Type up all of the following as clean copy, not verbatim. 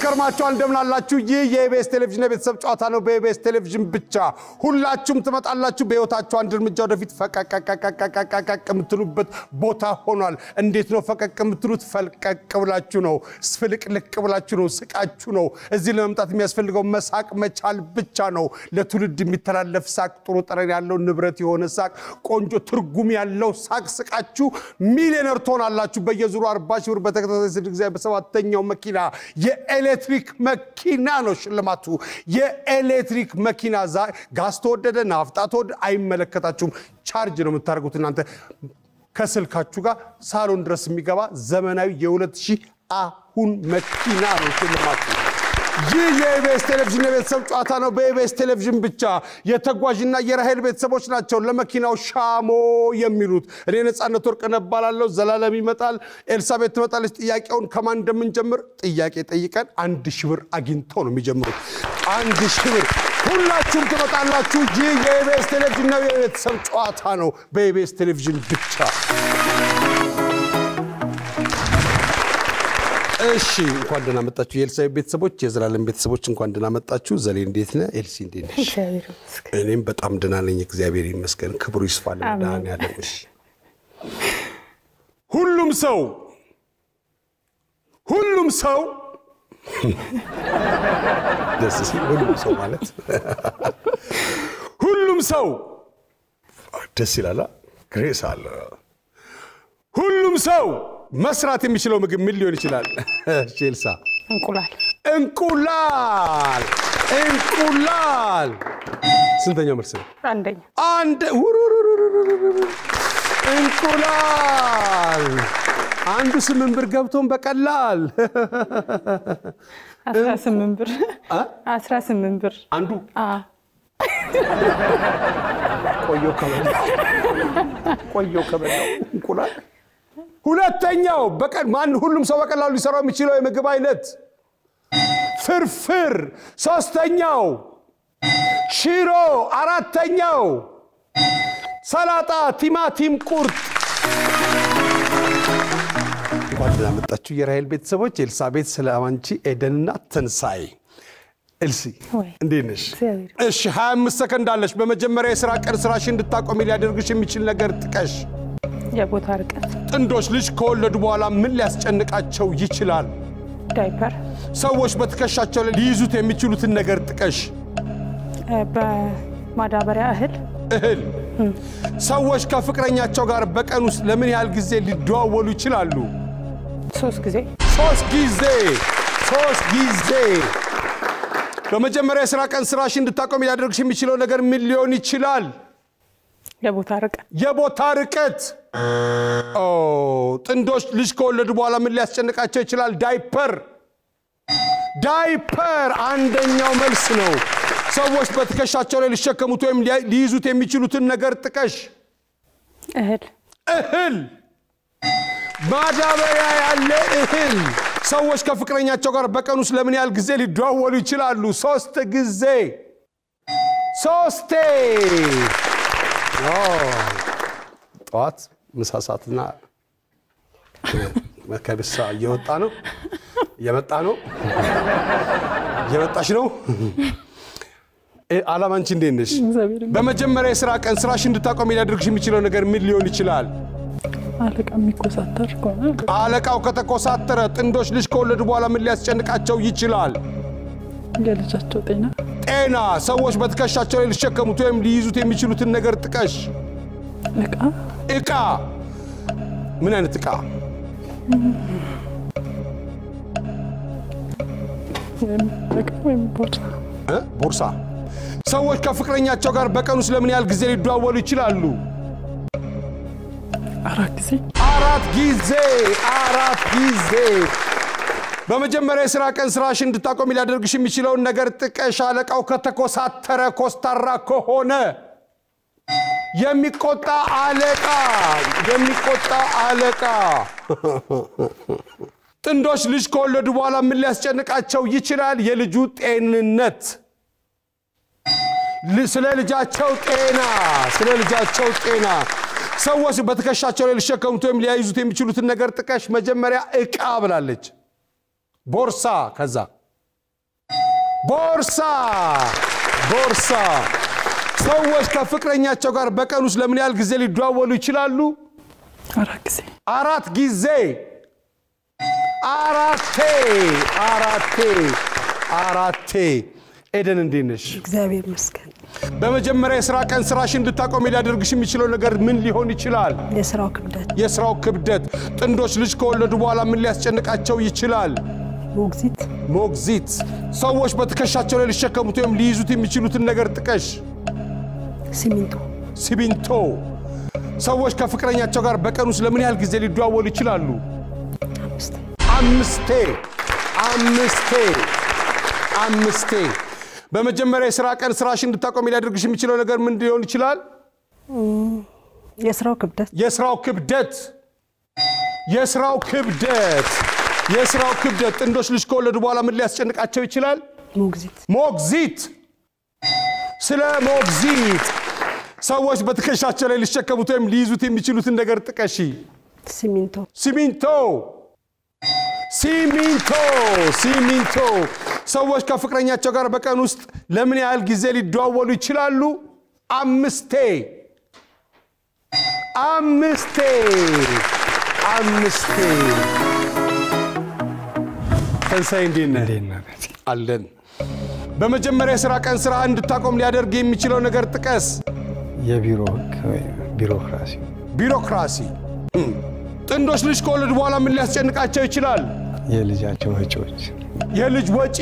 ከርማችኋል እንደምናላችሁ ይህ የኢቢኤስ ቴሌቪዥን የቤተሰብ ጨዋታ ነው በኢቢኤስ ቴሌቪዥን ብቻ ሁላችሁም ትመጣላችሁ በህይወታችሁ አንድ እርምጃ ወደፊት ፈቀቀቀቀቀቀቀቀ የምትሉበት ቦታ ሆኗል እንዴት ነው ፈቀቅ የምትሉት ፈልቀቅ ብላችሁ ነው ስፍልቅልቅ ብላችሁ ነው ስቃችሁ ነው እዚህ ለመምጣት የሚያስፈልገው መሳቅ መቻል ብቻ ነው ለትውልድ የሚተላለፍ ሳቅ ጥሩ ጠረን ያለው ንብረት የሆነ ሳቅ ቆንጆ ትርጉም ያለው ሳቅ ስቃችሁ ሚሊዮነር ትሆናላችሁ በየዙሩ 40 ሺህ ብር በተከታታይ 6 ጊዜ በሰባተኛው መኪና የኤሌክትሪክ መኪና ነው ሽልማቱ የኤሌክትሪክ መኪና ጋዝ ተወደደ ናፍጣ ተወደደ አይመለከታችሁም ቻርጅ ነው የምታደርጉት እናንተ ከስልካችሁ ጋር ሳሎን ድረስ የሚገባ ዘመናዊ የ2000 አሁን መኪና ነው ሽልማቱ ይህ የኢቢኤስ ቴሌቪዥን የቤተሰብ ጨዋታ ነው በኢቢኤስ ቴሌቪዥን ብቻ የተጓዥና የራሄል ቤተሰቦች ናቸው ለመኪናው ሻሞ የሚሉት እኔ ነጻነት ወርቅነህ እባላለሁ ዘላለም ይመጣል ኤልሳቤት ትመጣለች ጥያቄውን ከማን እንደምንጀምር ጥያቄ ጠይቀን 1000 ብር አግኝተው ነው የሚጀምሩት 1000 ብር ሁላችሁም ትመጣላችሁ ይህ የኢቢኤስ ቴሌቪዥን የቤተሰብ ጨዋታ ነው በኢቢኤስ ቴሌቪዥን ብቻ እሺ እንኳን ደህና መጣችሁ የኤልሳቤት ቤተሰቦች የዘላለም ቤተሰቦች እንኳን ደህና መጣችሁ ዘሌ እንዴት ነህ ኤልሲ እንዴት ነሽ እኔም በጣም ደህና ነኝ እግዚአብሔር ይመስገን ክብሩ ይስፋ ለዳን ያለሽ ሁሉም ሰው ደስ ሁሉም ሰው ማለት ሁሉም ሰው ደስ ይላል ግሬስ አለ ሁሉም ሰው መስራት የሚችለው ምግብ ምን ሊሆን ይችላል ቼልሳ እንቁላል ስንተኛው መልስ ነው አንድ እንቁላል አንዱ 8 ብር ገብቶን በቀላል 18 ብር አንዱ ቆዮ ከበላው እንቁላል ሁለተኛው በቀን ማን ሁሉም ሰው በቀላሉ ሊሰራው የሚችለው የምግብ አይነት ፍርፍር ሶስተኛው ሽሮ አራተኛው ሰላጣ ቲማቲም ቁርጥ ወደና መጣችሁ የራሄል ቤተሰቦች ኤልሳቤት ሰላማንቺ ኤደንና ተንሳይ ኤልሲ እንዴት ነሽ እሺ 25 ሰከንድ አለሽ በመጀመሪያ የሥራ ቀን ስራሽን እንድታቆሚ ሊያደርግሽ የሚችል ነገር ጥቀሽ የቦታ ርቀት ጥንዶች ልጅ ከወለዱ በኋላ ምን ሊያስጨንቃቸው ይችላል ዳይፐር ሰዎች በትከሻቸው ላይ ሊይዙት የሚችሉትን ነገር ጥቀሽ በማዳበሪያ እህል ሰዎች ከፍቅረኛቸው ጋር በቀን ውስጥ ለምን ያህል ጊዜ ሊደዋወሉ ይችላሉ 3 ጊዜ በመጀመሪያ የሥራ ቀን ስራሽን እንድታቆሚ ሊያደርግሽ የሚችለው ነገር ምን ሊሆን ይችላል የቦታ ርቀት ጥንዶች ልጅ ከወለዱ በኋላ ምን ሊያስጨንቃቸው ይችላል ዳይፐር አንደኛው መልስ ነው ሰዎች በትከሻቸው ላይ ሊሸከሙት ወይም ሊይዙት የሚችሉትን ነገር ጥቀሽ እህል ማዳበሪያ ያለ እህል ሰዎች ከፍቅረኛቸው ጋር በቀን ውስጥ ለምን ያህል ጊዜ ሊደዋወሉ ይችላሉ 3 ጊዜ 3 طوات مساساتنا መከብሳ እየወጣ ነው እየመጣ ነው እየመጣሽ ነው አላማንቺ እንዴት ነሽ በመጀመሪያ የሥራ ቀን ስራሽን እንድታቆሚ ሊያደርግሽ የሚችለው ነገር ምን ሊሆን ይችላል አለቃው ከተኮሳተረ ጥንዶች ልጅ ከወለዱ በኋላ ምን ሊያስጨንቃቸው ይችላል የልጃቸው ጤና ሰዎች በትከሻቸው ላይ ሊሸከሙት ወይም ሊይዙት የሚችሉትን ነገር ጥቀሽ እቃ ምን አይነት እቃ ቦርሳ ሰዎች ከፍቅረኛቸው ጋር በቀን ውስጥ ለምን ያህል ጊዜ ሊደዋወሉ ይችላሉ 4 ጊዜ በመጀመሪያ የሥራ ቀን ስራሽን እንድታቆሚ ሊያደርግሽ የሚችለው ነገር ጥቀሽ አለቃው ከተኮሳተረ ኮስታራ ከሆነ የሚቆጣ አለቃ ጥንዶች ልጅ ከወለዱ በኋላ ምን ሊያስጨንቃቸው ይችላል የልጁ ጤንነት ስለ ልጃቸው ጤና ሰዎች በትከሻቸው ላይ ሊሸከሙት ወይም ሊያይዙት የሚችሉትን ነገር ጥቀሽ መጀመሪያ እቃ ብላለች ቦርሳ ከዛ ቦርሳ ሰዎች ከፍቅረኛቸው ጋር በቀን ውስጥ ለምን ያህል ጊዜ ሊደዋወሉ ይችላሉ? 4 ጊዜ 4 ኤደን እንዴት ነሽ? እግዚአብሔር ይመስገን። በመጀመሪያ የሥራ ቀን ስራሽን እንድታቆሚ ሊያደርግሽ የሚችለው ነገር ምን ሊሆን ይችላል? የሥራው ክብደት ጥንዶች ልጅ ከወለዱ በኋላ ምን ሊያስጨንቃቸው ይችላል? ሞግዚት ሰዎች በትከሻቸው ላይ ሊሸከሙት ወይም ሊይዙት የሚችሉትን ነገር ጥቀሽ። ሲሚንቶ ሰዎች ከፍቅረኛቸው ጋር በቀን ውስጥ ለምን ያህል ጊዜ ሊደዋወሉ ይችላሉ? 5 በመጀመሪያ የሥራ ቀን ስራሽን እንድታቆሚ ሊያደርግሽ የሚችለው ነገር ምን ሊሆን ይችላል? የሥራው ክብደት ጥንዶች ልጅ ከወለዱ በኋላ ምን ሊያስጨንቃቸው ይችላል? ሞግዚት ስለ ሞግዚት ሰዎች በትከሻቸው ላይ ሊሸከሙት ወይም ሊይዙት የሚችሉትን ነገር ጥቀሺ። ሲሚንቶ ሰዎች ከፍቅረኛቸው ጋር በቀን ውስጥ ለምን ያህል ጊዜ ሊደዋወሉ ይችላሉ? 5 ተንሳይ እንዴት ነህ? አለን። በመጀመሪያ የሥራ ቀን ስራ እንድታቆም ሊያደርግ የሚችለው ነገር ጥቀስ። ቢሮክራሲ ጥንዶች ልጅ ከወለዱ በኋላ ምን ሊያስጨንቃቸው ይችላል? የልጅ ወጪ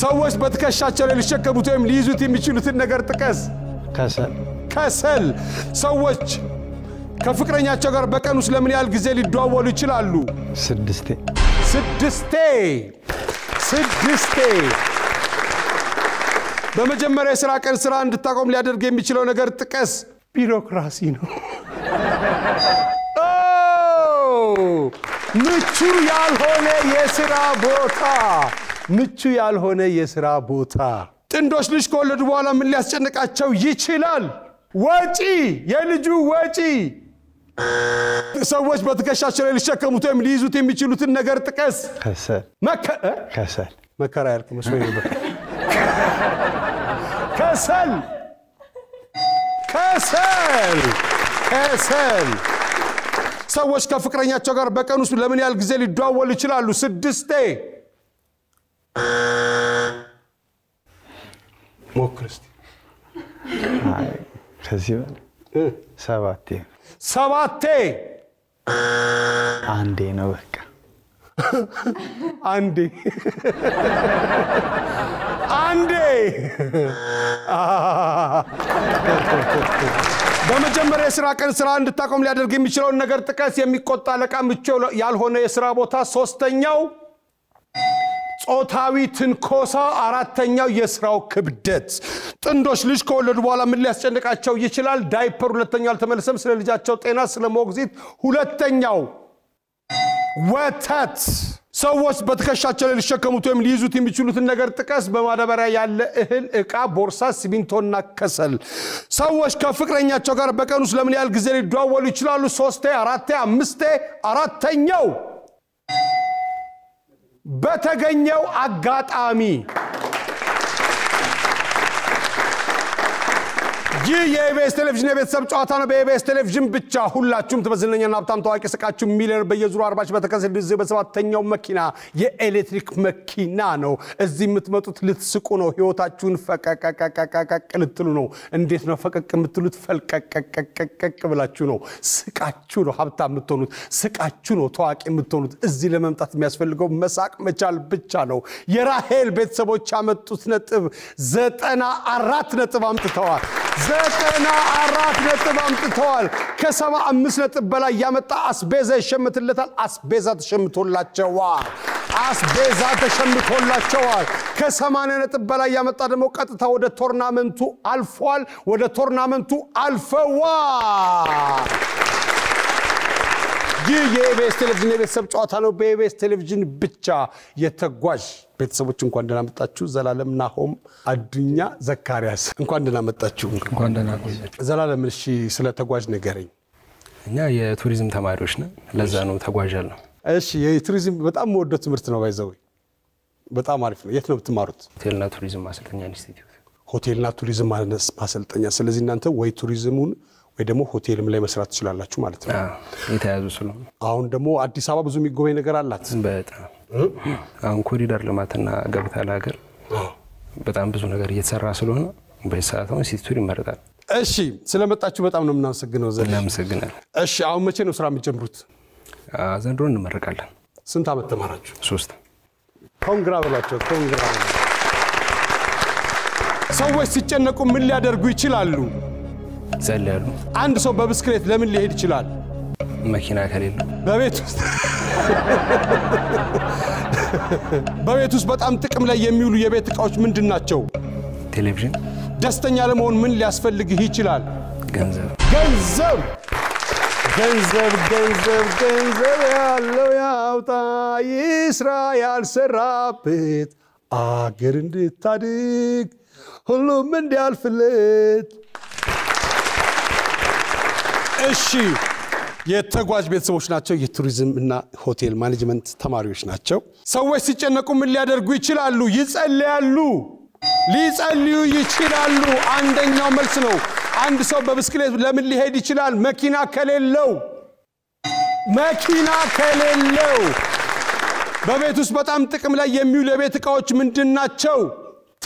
ሰዎች በትከሻቸው ላይ ሊሸከሙት ወይም ሊይዙት የሚችሉትን ነገር ጥቀስ። ከሰል ሰዎች ከፍቅረኛቸው ጋር በቀን ውስጥ ለምን ያህል ጊዜ ሊደዋወሉ ይችላሉ? 6 በመጀመሪያ የሥራ ቀን ስራ እንድታቆም ሊያደርግ የሚችለው ነገር ጥቀስ። ቢሮክራሲ ነው። ምቹ ያልሆነ የሥራ ቦታ ጥንዶች ልጅ ከወለዱ በኋላ ምን ሊያስጨንቃቸው ይችላል? የልጁ ወጪ ሰዎች በትከሻቸው ላይ ሊሸከሙት ወይም ሊይዙት የሚችሉትን ነገር ጥቀስ። መከራ ያልኩ መስሎኝ ነበር። ከሰል ሰዎች ከፍቅረኛቸው ጋር በቀን ውስጥ ለምን ያህል ጊዜ ሊደዋወሉ ይችላሉ? 6 ሞክር እስቲ። ከዚህ 7 አንዴ ነው በቃ። አንዴ በመጀመሪያ የሥራ ቀን ስራ እንድታቆም ሊያደርግ የሚችለው ነገር ጥቀስ። የሚቆጣ አለቃ፣ ምቹ ያልሆነ የሥራ ቦታ፣ 3ኛው ጾታዊ ትንኮሳ፣ 4ኛው የሥራው ክብደት ጥንዶች ልጅ ከወለዱ በኋላ ምን ሊያስጨንቃቸው ይችላል? ዳይፐር፣ 2ኛው አልተመለሰም፣ ስለ ልጃቸው ጤና፣ ስለ ሞግዚት፣ 2ኛው ወተት ሰዎች በትከሻቸው ላይ ሊሸከሙት ወይም ሊይዙት የሚችሉትን ነገር ጥቀስ። በማዳበሪያ ያለ እህል፣ ዕቃ፣ ቦርሳ፣ ሲሚንቶና ከሰል ሰዎች ከፍቅረኛቸው ጋር በቀን ውስጥ ለምን ያህል ጊዜ ሊደዋወሉ ይችላሉ? 3 4 5 4ኛው በተገኘው አጋጣሚ ይህ የኢቢኤስ ቴሌቪዥን የቤተሰብ ጨዋታ ነው። በኢቢኤስ ቴሌቪዥን ብቻ ሁላችሁም ተበዝነኛና ሀብታም ታዋቂ ስቃችሁ ሚሊዮነር በየዙሩ 40 በተከሰተ ጊዜ በሰባተኛው መኪና የኤሌክትሪክ መኪና ነው። እዚህ የምትመጡት ልትስቁ ነው። ህይወታችሁን ፈቀቀቀቀቀቅ ልትሉ ነው። እንዴት ነው ፈቀቅ የምትሉት? ፈልቀቀቀቀቅ ብላችሁ ነው። ስቃችሁ ነው ሀብታም የምትሆኑት። ስቃችሁ ነው ታዋቂ የምትሆኑት። እዚህ ለመምጣት የሚያስፈልገው መሳቅ መቻል ብቻ ነው። የራሄል ቤተሰቦች ያመጡት ነጥብ 94 ነጥብ አምጥተዋል። 94 ነጥብ አምጥተዋል። ከ75 ነጥብ በላይ ያመጣ አስቤዛ ይሸምትለታል። አስቤዛ ተሸምቶላቸዋል። ከ80 ነጥብ በላይ ያመጣ ደግሞ ቀጥታ ወደ ቶርናመንቱ አልፈዋል። ይህ የኢቢኤስ ቴሌቪዥን የቤተሰብ ጨዋታ ነው። በኢቢኤስ ቴሌቪዥን ብቻ የተጓዥ ቤተሰቦች እንኳን ደህና መጣችሁ። ዘላለም፣ ናሆም፣ አዱኛ፣ ዘካሪያስ እንኳን ደህና መጣችሁ። እንኳን ደህና ቆያችሁ። ዘላለም እሺ፣ ስለ ተጓዥ ንገረኝ። እኛ የቱሪዝም ተማሪዎች ነን፣ ለዛ ነው ተጓዥ ያልነው። እሺ፣ የቱሪዝም በጣም ወደ ትምህርት ነው ባይዘው። በጣም አሪፍ ነው የት ነው የምትማሩት ሆቴልና ቱሪዝም ማሰልጠኛ ኢንስቲትዩት ሆቴልና ቱሪዝም ማሰልጠኛ ስለዚህ እናንተ ወይ ቱሪዝሙን ወይ ደግሞ ሆቴልም ላይ መስራት ትችላላችሁ ማለት ነው የተያዙ ስለሆነ አሁን ደግሞ አዲስ አበባ ብዙ የሚጎበኝ ነገር አላት በጣም አሁን ኮሪደር ልማትና ገብታ ለሀገር በጣም ብዙ ነገር እየተሰራ ስለሆነ በሰዓቱ ሲቱሪ ይመረጣል እሺ ስለመጣችሁ በጣም ነው እናመሰግነው ዘለ እናመሰግናለን እሺ አሁን መቼ ነው ስራ የምትጀምሩት ዘንድሮ እንመረቃለን ስንት አመት ተማራችሁ 3 ኮንግራ ብላችሁ ኮንግራ ሰዎች ሲጨነቁ ምን ሊያደርጉ ይችላሉ ዘላሉ አንድ ሰው በብስክሌት ለምን ሊሄድ ይችላል መኪና ከሌለው በቤት ውስጥ በጣም ጥቅም ላይ የሚውሉ የቤት ዕቃዎች ምንድናቸው ቴሌቪዥን ደስተኛ ለመሆን ምን ሊያስፈልግህ ይችላል ገንዘብ ያለው ያውጣ ይስራ ያልሰራበት አገር እንድታድግ ሁሉም እንዲያልፍለት እሺ የተጓዥ ቤተሰቦች ናቸው የቱሪዝም እና ሆቴል ማኔጅመንት ተማሪዎች ናቸው ሰዎች ሲጨነቁ ምን ሊያደርጉ ይችላሉ ይጸልያሉ ሊጸልዩ ይችላሉ አንደኛው መልስ ነው አንድ ሰው በብስክሌት ለምን ሊሄድ ይችላል መኪና ከሌለው በቤት ውስጥ በጣም ጥቅም ላይ የሚውሉ የቤት ዕቃዎች ምንድናቸው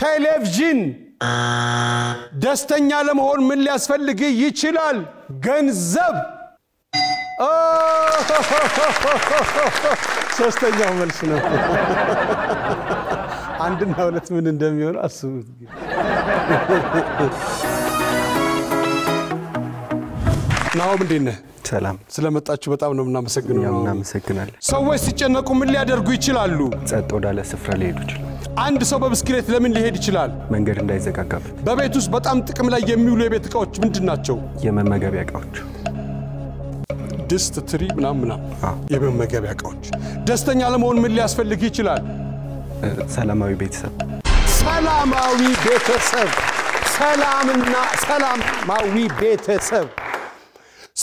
ቴሌቪዥን ደስተኛ ለመሆን ምን ሊያስፈልግ ይችላል ገንዘብ ሶስተኛው መልስ ነው አንድና ሁለት ምን እንደሚሆን አስቡት ናው ምንድነው ሰላም ስለመጣችሁ በጣም ነው እናመሰግነው እናመሰግናለን ሰዎች ሲጨነቁ ምን ሊያደርጉ ይችላሉ ጸጥ ወዳለ ስፍራ ሊሄዱ ይችላል አንድ ሰው በብስክሌት ለምን ሊሄድ ይችላል መንገድ እንዳይዘጋጋበት በቤት ውስጥ በጣም ጥቅም ላይ የሚውሉ የቤት ዕቃዎች ምንድናቸው የመመገቢያ ዕቃዎች ድስት ትሪ ምናምን የመመገቢያ ዕቃዎች ደስተኛ ለመሆን ምን ሊያስፈልግ ይችላል ሰላማዊ ቤተሰብ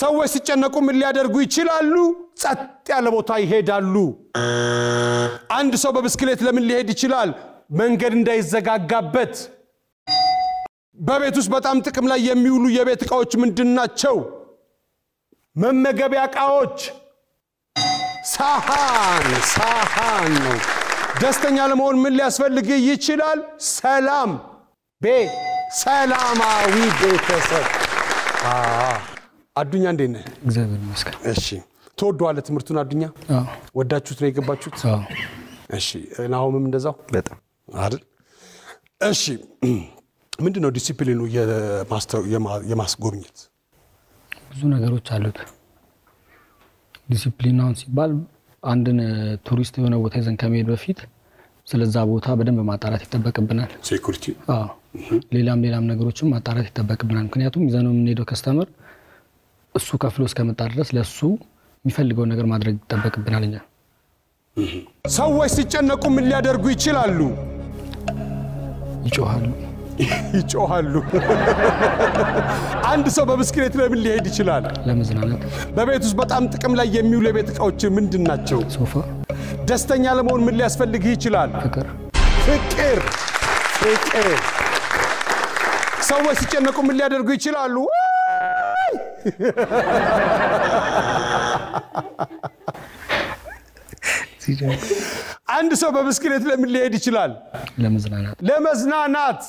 ሰዎች ሲጨነቁ ምን ሊያደርጉ ይችላሉ ጸጥ ያለ ቦታ ይሄዳሉ አንድ ሰው በብስክሌት ለምን ሊሄድ ይችላል መንገድ እንዳይዘጋጋበት በቤት ውስጥ በጣም ጥቅም ላይ የሚውሉ የቤት ዕቃዎች ምንድናቸው መመገቢያ ዕቃዎች ሳሃን ነው ደስተኛ ለመሆን ምን ሊያስፈልግ ይችላል ሰላማዊ ቤተሰብ አዱኛ እንዴት ነህ እግዚአብሔር ይመስገን እሺ ተወዷለ ትምርቱን አዱኛ ወዳችሁት ነው የገባችሁት እሺ ናሆምም እንደዛው በጣም አይደል እሺ ምንድነው ዲሲፕሊኑ የማስጎብኘት ብዙ ነገሮች አሉት ዲሲፕሊናውን ሲባል አንድን ቱሪስት የሆነ ቦታ ይዘን ከመሄድ በፊት ስለዛ ቦታ በደንብ ማጣራት ይተበቅብናል ሴኩሪቲ ሌላም ነገሮችን ማጣራት ይተበቅብናል ምክንያቱም ይዘነው የምንሄደው ከስተመር እሱ ከፍሎ እስከመጣ ድረስ ለሱ የሚፈልገው ነገር ማድረግ ይተበቅብናል እኛ ሰዎች ሲጨነቁ ምን ሊያደርጉ ይችላሉ ይጮሃሉ አንድ ሰው በብስክሌት ለምን ሊሄድ ይችላል ለመዝናናት በቤት ውስጥ በጣም ጥቅም ላይ የሚውሉ የቤት ዕቃዎች ምንድናቸው ሶፋ ደስተኛ ለመሆን ምን ሊያስፈልግ ይችላል ፍቅር ሰዎች ሲጨነቁ ምን ሊያደርጉ ይችላሉ አንድ ሰው በብስክሌት ለምን ሊሄድ ይችላል ለመዝናናት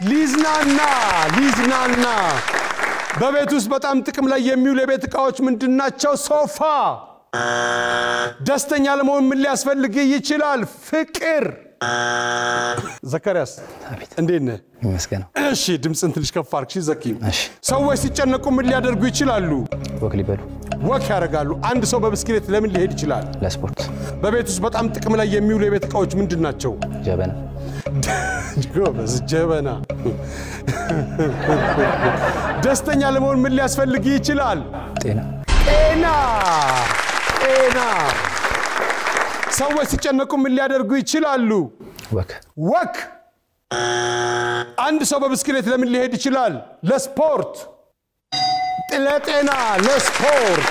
ሊዝናና በቤት ውስጥ በጣም ጥቅም ላይ የሚውሉ የቤት ዕቃዎች ምንድናቸው ሶፋ ደስተኛ ለመሆን ምን ሊያስፈልግ ይችላል ፍቅር ዘካሪያስ እንዴት ነህ ይመስገነው እሺ ድምጽን ትንሽ ከፍ አድርግሽ ዘኪ ሰዎች ሲጨነቁ ምን ሊያደርጉ ይችላሉ ወክ ያደርጋሉ አንድ ሰው በብስክሌት ለምን ሊሄድ ይችላል ለስፖርት በቤት ውስጥ በጣም ጥቅም ላይ የሚውሉ የቤት ዕቃዎች ምንድናቸው ጀበና ደስተኛ ለመሆን ምን ሊያስፈልግ ይችላል ጤና ሰዎች ሲጨነቁ ምን ሊያደርጉ ይችላሉ ወክ አንድ ሰው በብስክሌት ለምን ሊሄድ ይችላል ለስፖርት ለስፖርት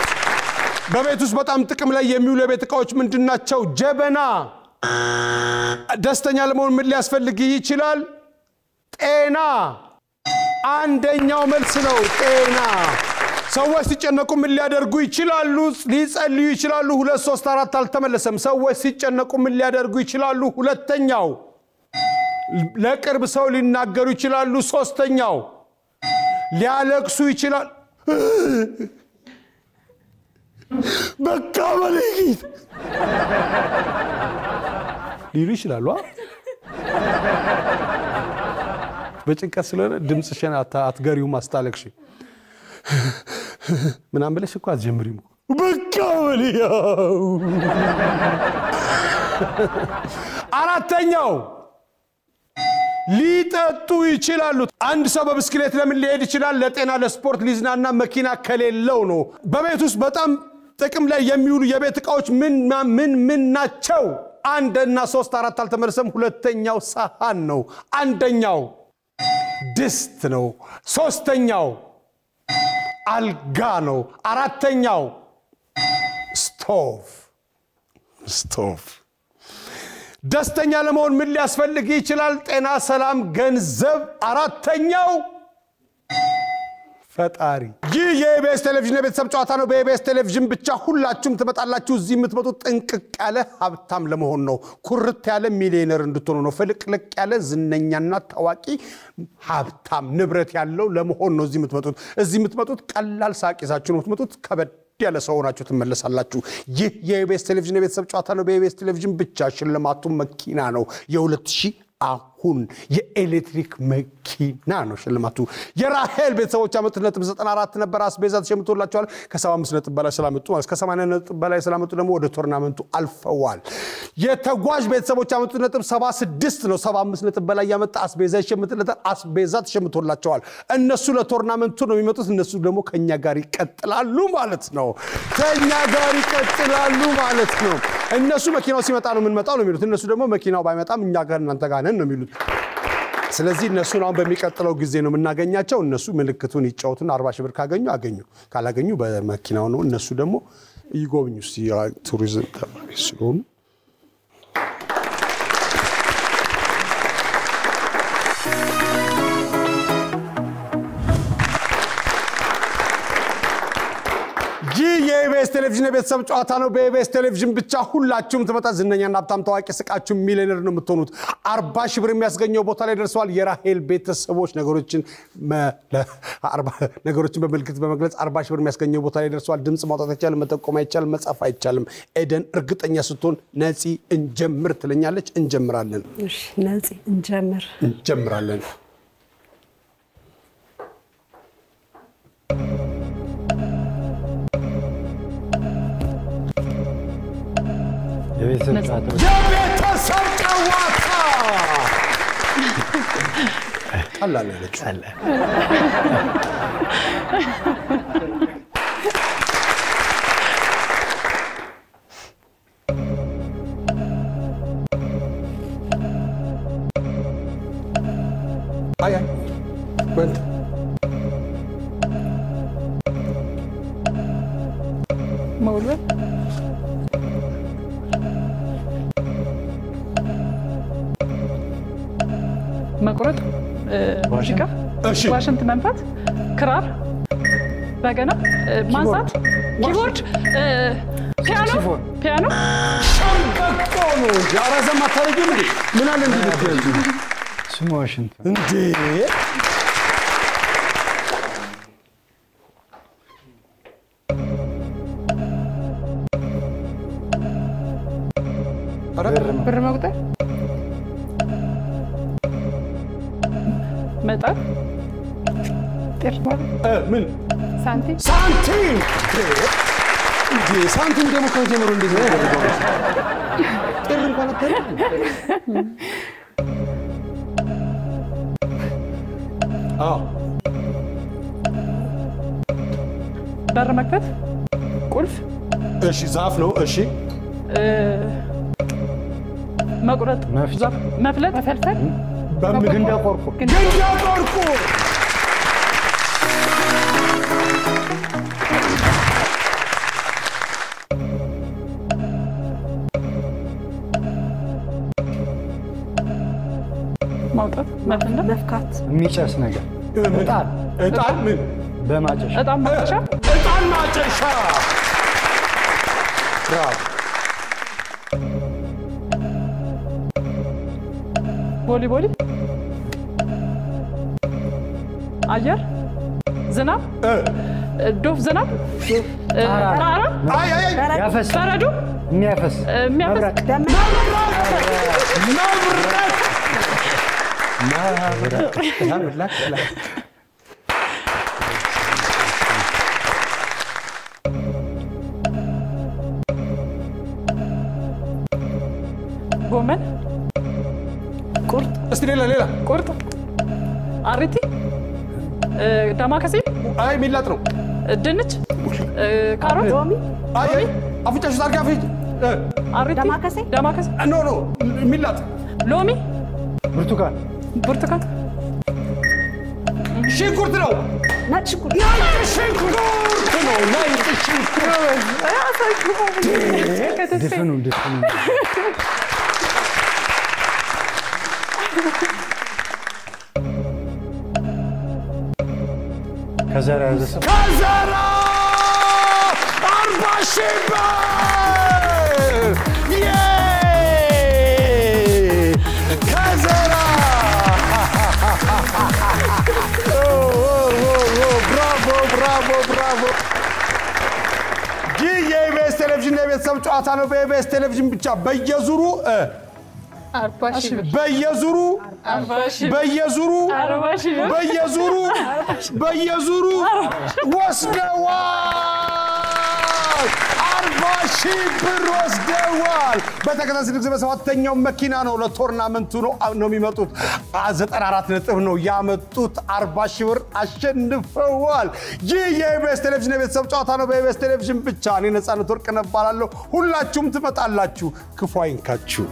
በቤት ውስጥ በጣም ጥቅም ላይ የሚውሉ የቤት ዕቃዎች ምንድናቸው ጀበና ደስተኛ ለመሆን ምን ሊያስፈልግ ይችላል? ጤና አንደኛው መልስ ነው። ጤና ሰዎች ሲጨነቁ ምን ሊያደርጉ ይችላሉ? ሊጸልዩ ይችላሉ። 2 3 4 አልተመለሰም። ሰዎች ሲጨነቁ ምን ሊያደርጉ ይችላሉ? ሁለተኛው ለቅርብ ሰው ሊናገሩ ይችላሉ። ሶስተኛው ሊያለቅሱ ይችላል። በቃ በለይት ሊሉ ይችላሉ። በጭንቀት ስለሆነ ድምጽሽን አትገሪው ማስታለቅሽ ምናምን ብለሽ እኮ አትጀምሪም። በቃ በለያው አራተኛው ሊጠጡ ይችላሉ። አንድ ሰው በብስክሌት ለምን ሊሄድ ይችላል? ለጤና፣ ለስፖርት፣ ሊዝናና መኪና ከሌለው ነው። በቤት ውስጥ በጣም ጥቅም ላይ የሚውሉ የቤት ዕቃዎች ምን ናቸው? 1 እና 3 4 አልተመለሰም። ሁለተኛው ሳህን ነው። አንደኛው ድስት ነው። ሶስተኛው አልጋ ነው። አራተኛው ስቶቭ። ደስተኛ ለመሆን ምን ሊያስፈልግ ይችላል? ጤና፣ ሰላም፣ ገንዘብ። አራተኛው ፈጣሪ። ይህ የኢቢኤስ ቴሌቪዥን የቤተሰብ ጨዋታ ነው። በኢቢኤስ ቴሌቪዥን ብቻ ሁላችሁም ትመጣላችሁ። እዚህ የምትመጡት ጥንቅቅ ያለ ሀብታም ለመሆን ነው። ኩርት ያለ ሚሊዮነር እንድትሆኑ ነው። ፍልቅልቅ ያለ ዝነኛና ታዋቂ ሀብታም ንብረት ያለው ለመሆን ነው እዚህ የምትመጡት። እዚህ የምትመጡት ቀላል ሳቅ ይዛችሁ ነው የምትመጡት። ከበድ ያለ ሰው ናችሁ ትመለሳላችሁ። ይህ የኢቢኤስ ቴሌቪዥን የቤተሰብ ጨዋታ ነው። በኢቢኤስ ቴሌቪዥን ብቻ ሽልማቱ መኪና ነው። የ2000 አሁን የኤሌክትሪክ መኪና ነው ሽልማቱ። የራሄል ቤተሰቦች አመጡ 94 ነበር። አስቤዛ ተሸምቶላቸዋል። ከ75 ነጥብ በላይ ስላመጡ ማለት ከ80 ነጥብ በላይ ስላመጡ ደግሞ ወደ ቶርናመንቱ አልፈዋል። የተጓዥ ቤተሰቦች አመጡ 76 ነው። 75 ነጥብ በላይ ያመጣ አስቤዛ ይሸምትለታል። አስቤዛ ተሸምቶላቸዋል። እነሱ ለቶርናመንቱ ነው የሚመጡት። እነሱ ደግሞ ከኛ ጋር ይቀጥላሉ ማለት ነው። እነሱ መኪናው ሲመጣ ነው የምንመጣው ነው የሚሉት። እነሱ ደግሞ መኪናው ባይመጣም እኛ ጋር እናንተ ጋር ነን ነው የሚሉት። ስለዚህ እነሱን አሁን በሚቀጥለው ጊዜ ነው የምናገኛቸው። እነሱ ምልክቱን ይጫወቱን 40 ሺህ ብር ካገኙ አገኙ፣ ካላገኙ በመኪናው ነው። እነሱ ደግሞ ይጎብኙ ቱሪዝም ተማሪ ስለሆኑ የኢቢኤስ ቴሌቪዥን የቤተሰብ ጨዋታ ነው። በኢቢኤስ ቴሌቪዥን ብቻ ሁላችሁም ትመጣ ዝነኛና ሀብታም ታዋቂ ስቃችሁ ሚሊዮነር ነው የምትሆኑት። 40 ሺህ ብር የሚያስገኘው ቦታ ላይ ደርሰዋል። የራሄል ቤተሰቦች ነገሮችን በምልክት በመግለጽ 40 ሺህ ብር የሚያስገኘው ቦታ ላይ ደርሰዋል። ድምጽ ማውጣት አይቻልም፣ መጠቆም አይቻልም፣ መጻፍ አይቻልም። ኤደን እርግጠኛ ስትሆን ነፂ እንጀምር ትለኛለች። እንጀምራለን። እሺ ነፂ እንጀምራለን። የቤተሰብ ጨዋታ ቀላል ነች። አይ ወንድ መውለድ መቁረጥ ሙዚቃ ዋሽንት መንፋት ክራር በገና ማንሳት ኪቦርድ ፒያኖ ሸምበቆ ነው እንጂ አራዘም አታረጊም እንዴ? ምን አለ እንዴ ልትያዙ ስሙ ዋሽንት እንዴ? ብር መቁጠር መጣፍ ጥር ማለት ምን ሳንቲም እንዴ? ሳንቲም ደግሞ ከጀመሩ እንዴ ነው ያደርጋው? ጥር እንኳን አታረግ። በር መክፈት ቁልፍ እሺ ዛፍ ነው እሺ መቁረጥ ዛፍ መፍለጥ መፈልፈል በምግንዳ ቆርቆ ማውጣት መፈንዳት መፍካት የሚጨስ ነገር እጣን ምን በማጨሻ እጣን ማጨሻ እጣን ማጨሻ ብራቮ ቦሊ አየር ዝናብ ዶፍ ዝናብ ጣራ አይ ያፈስ በረዶ የሚያፈስ የሚያፈስ መብረቅ ጎመን ቁርጥ እስቲ ሌላ ቁርጥ አሪቲ ዳማከሴ አይ ሚላጥ ነው ድንች ካሮት ሎሚ አይ አፍንጫሽ ታርጋ አፍንጭ አሪቲ ዳማከሴ ኖ ሚላጥ ሎሚ ብርቱካን ብርቱካን ሽንኩርት ነው ነጭ ሽንኩርት ሽንኩርት ነው ነጭ ሽንኩርት ድፍኑ ከዘራ ያዘ ሰው ከዘራ 40,000 ብር ከዘራ ብራቮ ይህ የኢቢኤስ ቴሌቪዥን የቤተሰብ ጨዋታ ነው በኢቢኤስ ቴሌቪዥን ብቻ በየዙሩ በየዙሩ ወስደዋል 40,000 ብር ወስደዋል በተከታታይ ጊዜ በሰባተኛው መኪና ነው ለቶርናመንቱ ነው የሚመጡት 94 ነጥብ ነው ያመጡት 40,000 ብር አሸንፈዋል ይህ የኢቢኤስ ቴሌቪዥን የቤተሰብ ጨዋታ ነው በኢቢኤስ ቴሌቪዥን ብቻ እኔ ነፃነት ወርቅነህ እባላለሁ ሁላችሁም ትመጣላችሁ ክፉ አይንካችሁ